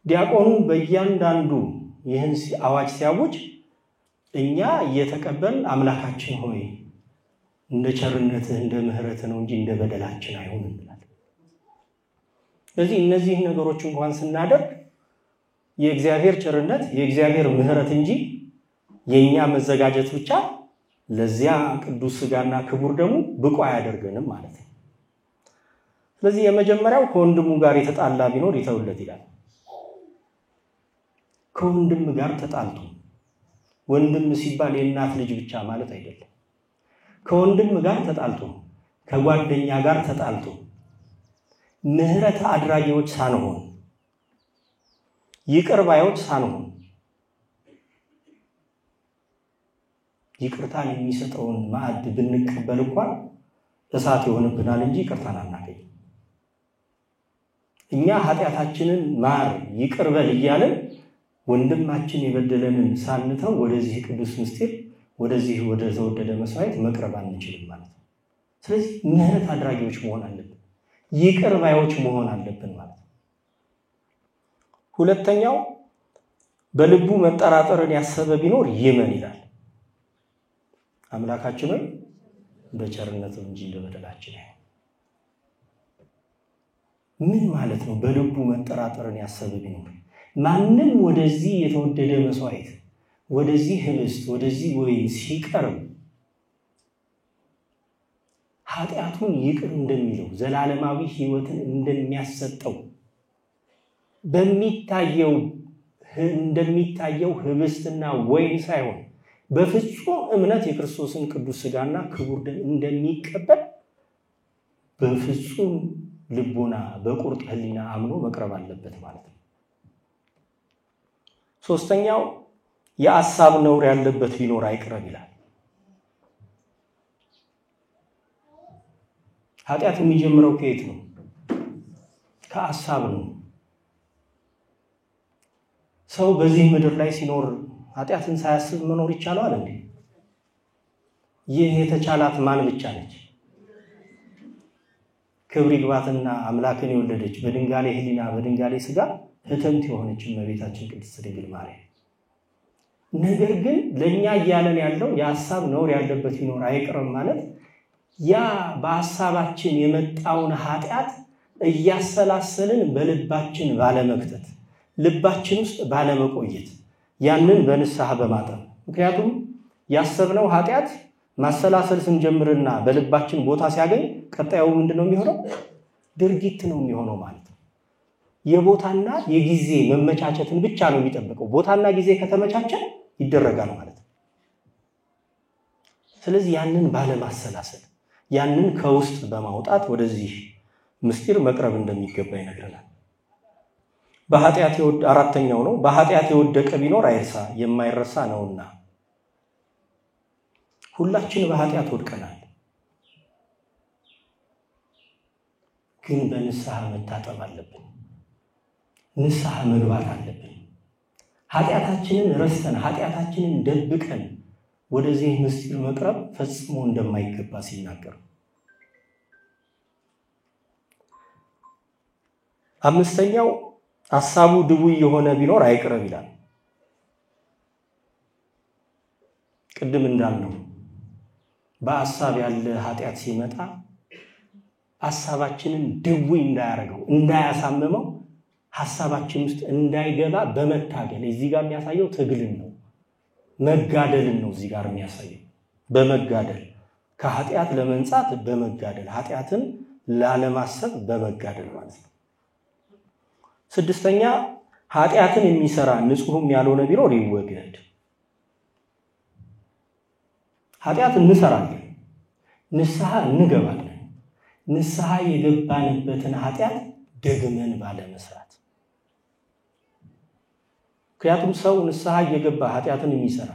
ዲያቆኑ በእያንዳንዱ ይህን አዋጅ ሲያውጅ እኛ እየተቀበል አምላካችን ሆይ እንደ ቸርነትህ እንደ ምህረትህ ነው እንጂ እንደ በደላችን አይሁን እንላለን። ስለዚህ እነዚህ ነገሮች እንኳን ስናደርግ የእግዚአብሔር ቸርነት የእግዚአብሔር ምህረት እንጂ የኛ መዘጋጀት ብቻ ለዚያ ቅዱስ ሥጋና ክቡር ደሙ ብቁ አያደርገንም ማለት ነው። ስለዚህ የመጀመሪያው ከወንድሙ ጋር የተጣላ ቢኖር ይተውለት ይላል። ከወንድም ጋር ተጣልቶ ወንድም ሲባል የእናት ልጅ ብቻ ማለት አይደለም። ከወንድም ጋር ተጣልቶ ከጓደኛ ጋር ተጣልቶ ምህረት አድራጊዎች ሳንሆን ይቅር ባዮች ሳንሆን ይቅርታን የሚሰጠውን ማዕድ ብንቀበል እንኳን እሳት ይሆንብናል እንጂ ይቅርታን አናገኝም። እኛ ኃጢአታችንን ማር ይቅር በል እያልን ወንድማችን የበደለንን ሳንተው ወደዚህ ቅዱስ ምስጢር ወደዚህ ወደ ተወደደ መስዋዕት መቅረብ አንችልም ማለት ነው። ስለዚህ ምህረት አድራጊዎች መሆን አለብን፣ ይቅር ባዮች መሆን አለብን ማለት ነው። ሁለተኛው በልቡ መጠራጠርን ያሰበ ቢኖር ይመን ይላል። አምላካችን ሆይ በቸርነቱ እንጂ እንደበደላችን አይሁን። ምን ማለት ነው? በልቡ መጠራጠርን ያሰበ ቢኖር ማንም ወደዚህ የተወደደ መስዋዕት ወደዚህ ህብስት ወደዚህ ወይን ሲቀርብ ኃጢአቱን ይቅር እንደሚለው ዘላለማዊ ህይወትን እንደሚያሰጠው እንደሚታየው ህብስትና ወይን ሳይሆን በፍጹም እምነት የክርስቶስን ቅዱስ ሥጋና ክቡር ደም እንደሚቀበል በፍጹም ልቦና በቁርጥ ህሊና አምኖ መቅረብ አለበት ማለት ነው። ሶስተኛው የሐሳብ ነውር ያለበት ቢኖር አይቅረብ ይላል። ኃጢአት የሚጀምረው ከየት ነው? ከሐሳብ ነው። ሰው በዚህ ምድር ላይ ሲኖር ኃጢአትን ሳያስብ መኖር ይቻላል እንዴ? ይህ የተቻላት ማን ብቻ ነች? ክብር ይግባትና አምላክን የወለደች በድንጋሌ ህሊና በድንጋሌ ሥጋ ህተምት የሆነች እመቤታችን ቅድስት ድንግል ማርያም። ነገር ግን ለኛ እያለን ያለው የሐሳብ ነውር ያለበት ቢኖር አይቅርም ማለት ያ በሐሳባችን የመጣውን ኃጢአት እያሰላሰልን በልባችን ባለመክተት ልባችን ውስጥ ባለመቆየት ያንን በንስሐ በማጠብ ምክንያቱም ያሰብነው ኃጢአት ማሰላሰል ስንጀምርና በልባችን ቦታ ሲያገኝ ቀጣዩ ምንድነው የሚሆነው? ድርጊት ነው የሚሆነው ማለት ነው። የቦታና የጊዜ መመቻቸትን ብቻ ነው የሚጠብቀው። ቦታና ጊዜ ከተመቻቸ ይደረጋል ማለት ነው። ስለዚህ ያንን ባለማሰላሰል ያንን ከውስጥ በማውጣት ወደዚህ ምስጢር መቅረብ እንደሚገባ ይነግረናል። አራተኛው ነው በኃጢአት የወደቀ ቢኖር አይርሳ የማይረሳ ነውና። ሁላችን በኃጢአት ወድቀናል፣ ግን በንስሐ መታጠብ አለብን። ንስሐ መግባት አለብን። ኃጢአታችንን ረስተን ኃጢአታችንን ደብቀን ወደዚህ ምስጢር መቅረብ ፈጽሞ እንደማይገባ ሲናገር፣ አምስተኛው ሐሳቡ ድውይ የሆነ ቢኖር አይቅረብ ይላል። ቅድም እንዳልነው በሐሳብ ያለ ኃጢአት ሲመጣ ሐሳባችንን ድውይ እንዳያረገው እንዳያሳምመው ሐሳባችን ውስጥ እንዳይገባ በመታገል እዚህ ጋር የሚያሳየው ትግልን ነው፣ መጋደልን ነው። እዚህ ጋር የሚያሳየው በመጋደል ከኃጢአት ለመንጻት በመጋደል ኃጢአትን ላለማሰብ በመጋደል ማለት ነው። ስድስተኛ ኃጢአትን የሚሰራ ንጹህም ያልሆነ ቢኖር ይወገድ። ኃጢአት እንሰራለን፣ ንስሐ እንገባለን። ንስሐ የገባንበትን ኃጢአት ደግመን ባለመስራት። ምክንያቱም ሰው ንስሐ እየገባ ኃጢአትን የሚሰራ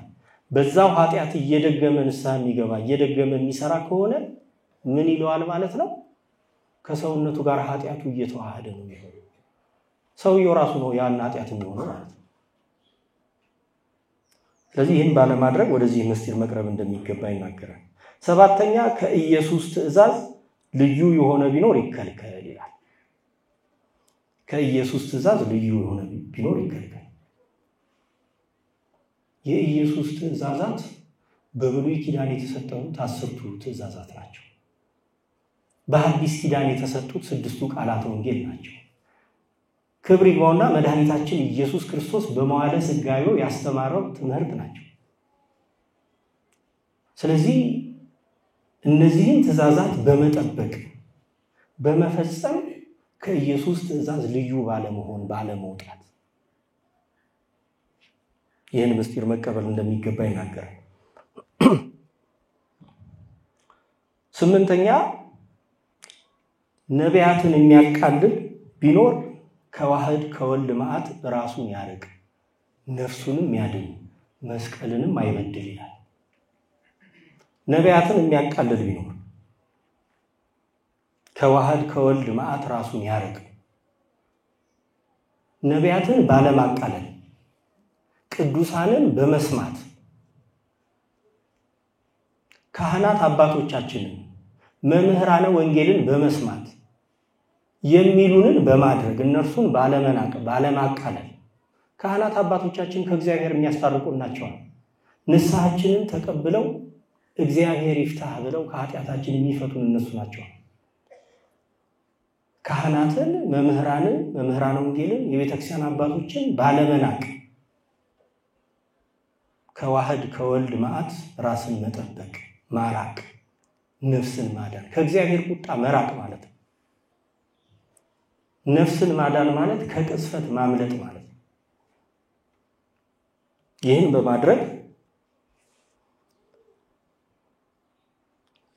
በዛው ኃጢአት እየደገመ ንስሐ የሚገባ እየደገመ የሚሰራ ከሆነ ምን ይለዋል ማለት ነው? ከሰውነቱ ጋር ኃጢአቱ እየተዋሃደ ነው የሚሆነው። ሰውየው ራሱ ነው ያን ኃጢአት የሚሆነው ማለት ነው። ስለዚህ ይህን ባለማድረግ ወደዚህ ምስጢር መቅረብ እንደሚገባ ይናገራል። ሰባተኛ ከኢየሱስ ትእዛዝ ልዩ የሆነ ቢኖር ይከልከል ይላል። ከኢየሱስ ትእዛዝ ልዩ የሆነ ቢኖር ይከልከል። የኢየሱስ ትእዛዛት በብሉይ ኪዳን የተሰጠሩት 10ቱ ትእዛዛት ናቸው። በሐዲስ ኪዳን የተሰጡት 6ቱ ቃላት ወንጌል ናቸው። ክብር ይግባውና መድኃኒታችን ኢየሱስ ክርስቶስ በመዋዕለ ሥጋዌው ያስተማረው ትምህርት ናቸው። ስለዚህ እነዚህን ትእዛዛት በመጠበቅ በመፈጸም ከኢየሱስ ትእዛዝ ልዩ ባለመሆን ባለመውጣት ይህን ምስጢር መቀበል እንደሚገባ ይናገራል። 8ኛ ነቢያትን የሚያቃልል ቢኖር ከዋህድ ከወልድ መዓት ራሱን ያርቅ ነፍሱንም ያድን መስቀልንም አይበድል ይላል። ነቢያትን የሚያቃልል ቢኖር ከዋህድ ከወልድ መዓት ራሱን ያርቅ። ነቢያትን ባለማቃለል ቅዱሳንን በመስማት ካህናት አባቶቻችንን መምህራነ ወንጌልን በመስማት የሚሉንን በማድረግ እነርሱን ባለመናቅ ባለማቃለል ካህናት አባቶቻችን ከእግዚአብሔር የሚያስታርቁ ናቸው። ንስሐችንን ተቀብለው እግዚአብሔር ይፍታህ ብለው ከኃጢአታችን የሚፈቱን እነሱ ናቸው። ካህናትን መምህራነ ወንጌልን የቤተክርስቲያን አባቶችን ባለመናቅ ከዋህድ ከወልድ መዓት ራስን መጠበቅ ማራቅ ነፍስን ማዳን ከእግዚአብሔር ቁጣ መራቅ ማለት ነው። ነፍስን ማዳን ማለት ከቅስፈት ማምለጥ ማለት ነው። ይህን በማድረግ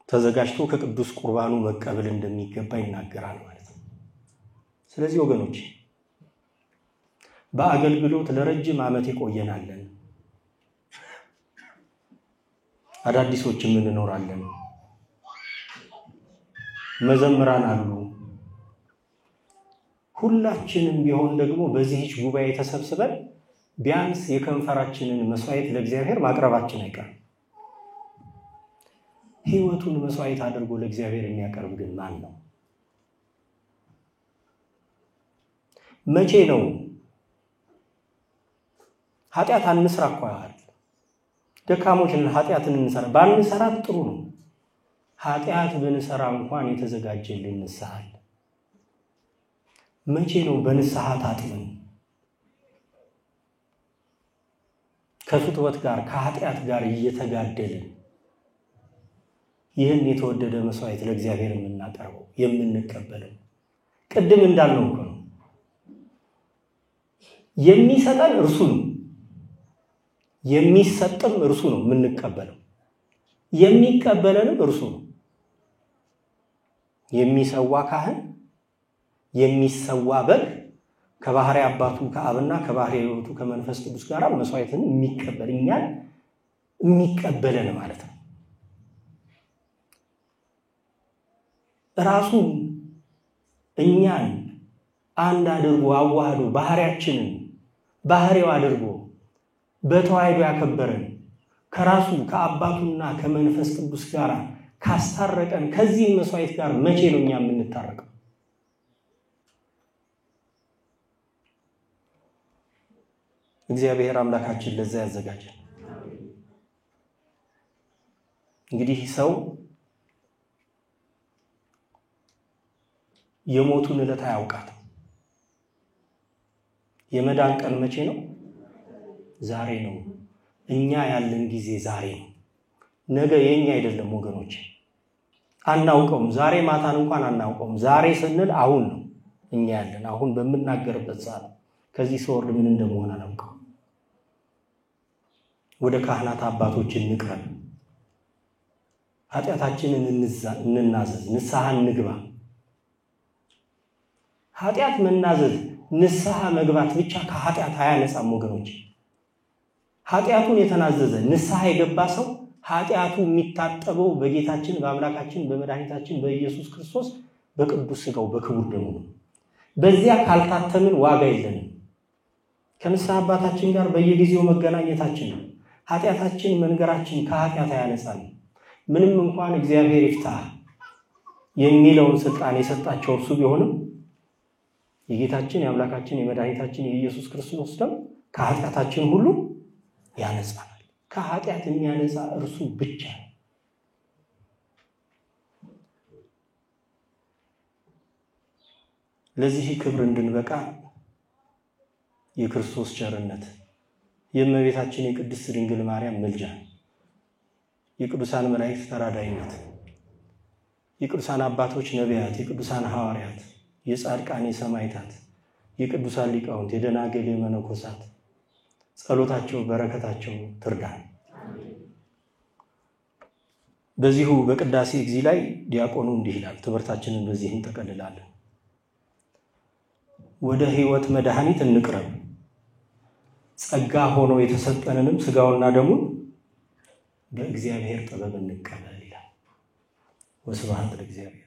ተዘጋጅቶ ከቅዱስ ቁርባኑ መቀበል እንደሚገባ ይናገራል ማለት ነው። ስለዚህ ወገኖች በአገልግሎት ለረጅም ዓመት ይቆየናለን። አዳዲሶችም እንኖራለን። መዘምራን አሉ። ሁላችንም ቢሆን ደግሞ በዚህች ጉባኤ ተሰብስበን ቢያንስ የከንፈራችንን መስዋዕት ለእግዚአብሔር ማቅረባችን አይቀርም። ሕይወቱን መስዋዕት አድርጎ ለእግዚአብሔር የሚያቀርብ ግን ማን ነው? መቼ ነው? ኃጢአት አንስራ እኮ ያህል ደካሞችን ኃጢአትን እንሰራ ባንሰራት ጥሩ ነው። ኃጢአት ብንሰራ እንኳን የተዘጋጀልን ንስሐ አለ። መቼ ነው በንስሐ ታጥበን ከፍትወት ጋር ከኃጢአት ጋር እየተጋደልን ይህን የተወደደ መስዋዕት ለእግዚአብሔር የምናቀርበው የምንቀበለው? ቅድም እንዳልነው እኮ ነው የሚሰጠን እርሱ ነው፣ የሚሰጥም እርሱ ነው፣ የምንቀበለው የሚቀበለንም እርሱ ነው። የሚሰዋ ካህን የሚሰዋ በግ ከባህሪ አባቱ ከአብና ከባህሪ ሕይወቱ ከመንፈስ ቅዱስ ጋር መስዋዕትን የሚቀበል እኛን የሚቀበለን ማለት ነው። ራሱ እኛን አንድ አድርጎ አዋህዶ ባህሪያችንን ባህሪው አድርጎ በተዋህዶ ያከበረን ከራሱ ከአባቱና ከመንፈስ ቅዱስ ጋር ካስታረቀን ከዚህ መስዋዕት ጋር መቼ ነው እኛ የምንታረቀው? እግዚአብሔር አምላካችን ለዛ ያዘጋጀን። እንግዲህ ሰው የሞቱን ዕለት አያውቃትም። የመዳን ቀን መቼ ነው? ዛሬ ነው። እኛ ያለን ጊዜ ዛሬ ነው። ነገ የኛ አይደለም ወገኖች። አናውቀውም። ዛሬ ማታን እንኳን አናውቀውም። ዛሬ ስንል አሁን ነው እኛ ያለን። አሁን በመናገርበት ሰዓት ከዚህ ሰወርድ ምን እንደሆነ አናውቀው። ወደ ካህናት አባቶች እንቅረብ። ኃጢአታችንን እንናዘዝ፣ ንስሐ እንግባ። ኃጢአት መናዘዝ ንስሐ መግባት ብቻ ከኃጢአት አያነጻም ወገኖች። ኃጢአቱን የተናዘዘ ንስሐ የገባ ሰው ኃጢአቱ የሚታጠበው በጌታችን በአምላካችን በመድኃኒታችን በኢየሱስ ክርስቶስ በቅዱስ ሥጋው በክቡር ደሙ ነው። በዚያ ካልታተምን ዋጋ የለንም። ከንስሐ አባታችን ጋር በየጊዜው መገናኘታችን ነው። ኃጢአታችን መንገራችን ከኃጢአት አያነጻም። ምንም እንኳን እግዚአብሔር ይፍታህ የሚለውን ስልጣን የሰጣቸው እርሱ ቢሆንም የጌታችን የአምላካችን የመድኃኒታችን የኢየሱስ ክርስቶስ ደም ከኃጢአታችን ሁሉ ያነጻናል። ከኃጢአት የሚያነጻ እርሱ ብቻ ነው። ለዚህ ክብር እንድንበቃ የክርስቶስ ቸርነት፣ የእመቤታችን የቅድስት ድንግል ማርያም ምልጃ፣ የቅዱሳን መላእክት ተራዳይነት፣ የቅዱሳን አባቶች ነቢያት፣ የቅዱሳን ሐዋርያት፣ የጻድቃን የሰማዕታት፣ የቅዱሳን ሊቃውንት፣ የደናግል የመነኮሳት ጸሎታቸው በረከታቸው ትርዳን። በዚሁ በቅዳሴ ጊዜ ላይ ዲያቆኑ እንዲህ ይላል። ትምህርታችንን በዚህ እንጠቀልላለን። ወደ ሕይወት መድኃኒት እንቅረብ፣ ጸጋ ሆኖ የተሰጠንንም ሥጋውና ደሙን በእግዚአብሔር ጥበብ እንቀበል ይላል። ወስብሐት ለእግዚአብሔር።